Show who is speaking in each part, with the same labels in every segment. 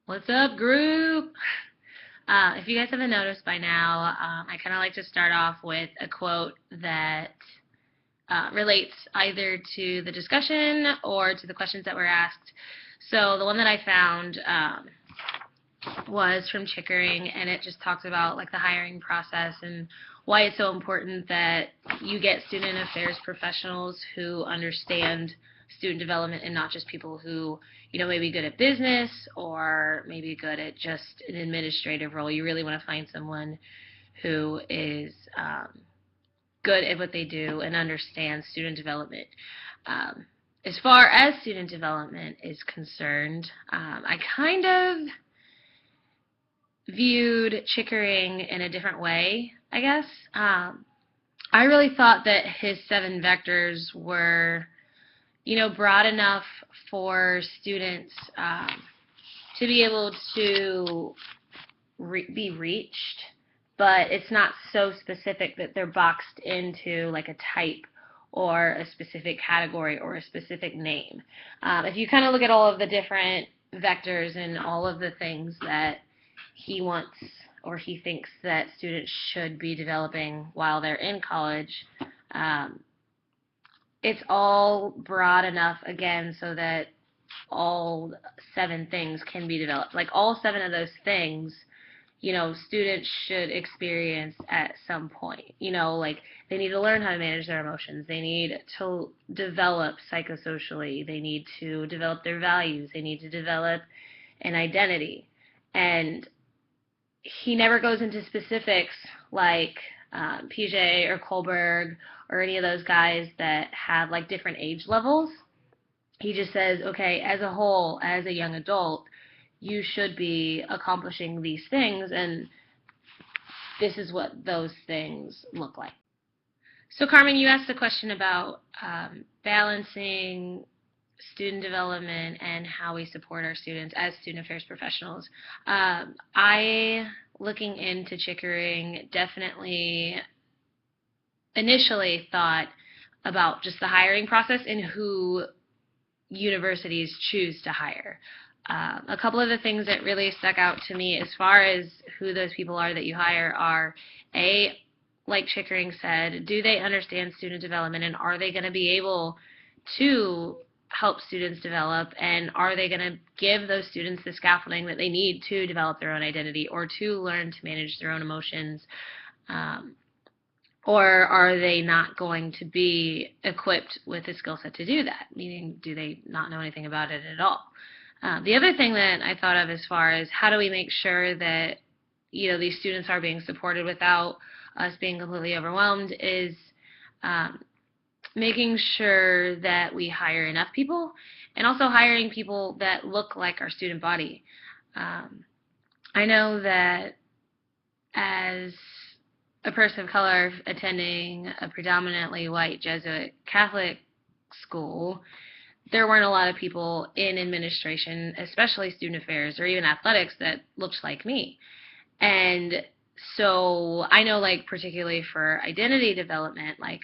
Speaker 1: What's up, group? If you guys haven't noticed by now, I kind of like to start off with a quote that relates either to the discussion or to the questions that were asked. So the one that I found was from Chickering, and it just talks about like the hiring process and why it's so important that you get student affairs professionals who understand student development and not just people who, may be good at business or maybe good at just an administrative role. You really want to find someone who is good at what they do and understands student development. As far as student development is concerned, I kind of viewed Chickering in a different way, I guess. I really thought that his 7 vectors were, broad enough for students to be able to be reached, but it's not so specific that they're boxed into like a type or a specific category or a specific name. If you kind of look at all of the different vectors and all of the things that he wants or he thinks that students should be developing while they're in college, it's all broad enough, again, so that all 7 things can be developed. Like all 7 of those things, students should experience at some point. Like they need to learn how to manage their emotions. They need to develop psychosocially. They need to develop their values. They need to develop an identity. And he never goes into specifics like Piaget or Kohlberg or any of those guys that have like different age levels. He just says, okay, as a whole, as a young adult, you should be accomplishing these things, and this is what those things look like. So, Carmen, you asked a question about balancing student development and how we support our students as student affairs professionals. I, looking into Chickering, definitely initially thought about just the hiring process and who universities choose to hire. A couple of the things that really stuck out to me as far as who those people are that you hire are, A, like Chickering said, do they understand student development, and are they going to be able to help students develop, and are they going to give those students the scaffolding that they need to develop their own identity or to learn to manage their own emotions, or are they not going to be equipped with the skill set to do that, meaning do they not know anything about it at all? The other thing that I thought of as far as how do we make sure that these students are being supported without us being completely overwhelmed is making sure that we hire enough people, and also hiring people that look like our student body. I know that as a person of color attending a predominantly white Jesuit Catholic school, there weren't a lot of people in administration, especially student affairs or even athletics, that looked like me. And so I know, like, particularly for identity development, like,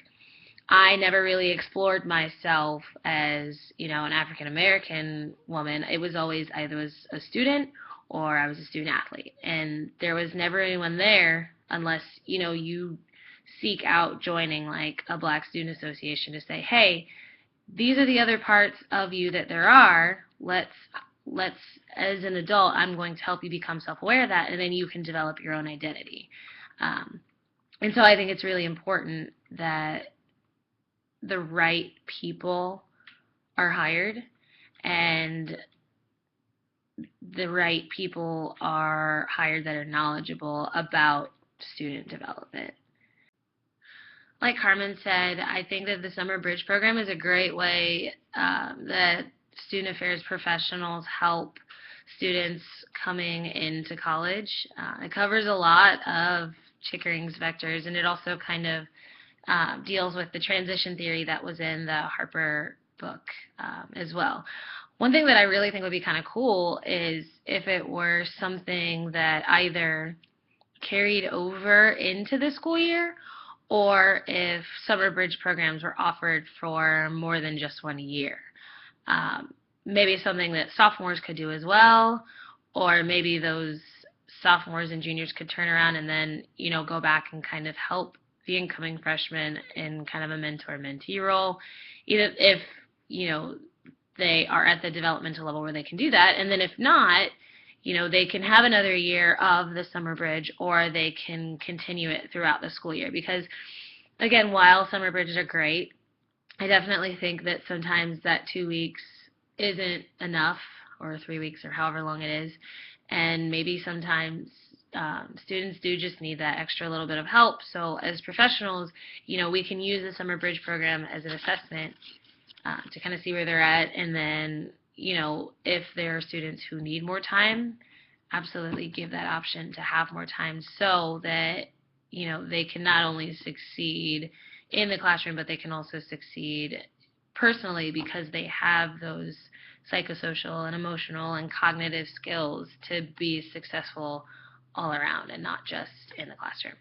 Speaker 1: I never really explored myself as, an African American woman. It was always either was a student or I was a student athlete. And there was never anyone there unless, you seek out joining like a Black Student Association to say, hey, these are the other parts of you that there are. Let's as an adult, I'm going to help you become self-aware of that, and then you can develop your own identity. And so I think it's really important that the right people are hired, and the right people are hired that are knowledgeable about student development. Like Carmen said, I think that the Summer Bridge program is a great way that student affairs professionals help students coming into college. It covers a lot of Chickering's vectors, and it also kind of deals with the transition theory that was in the Harper book as well. One thing that I really think would be kind of cool is if it were something that either carried over into the school year, or if summer bridge programs were offered for more than just 1 year. Maybe something that sophomores could do as well, or maybe those sophomores and juniors could turn around and then, go back and kind of help the incoming freshmen in kind of a mentor-mentee role, either if, they are at the developmental level where they can do that. And then if not, they can have another year of the summer bridge, or they can continue it throughout the school year. Because, again, while summer bridges are great, I definitely think that sometimes that 2 weeks isn't enough, or 3 weeks, or however long it is. And maybe sometimes students do just need that extra little bit of help. So as professionals, we can use the summer bridge program as an assessment to kind of see where they're at. And then, if there are students who need more time, absolutely give that option to have more time, so that, they can not only succeed in the classroom, but they can also succeed personally, because they have those psychosocial and emotional and cognitive skills to be successful all around and not just in the classroom.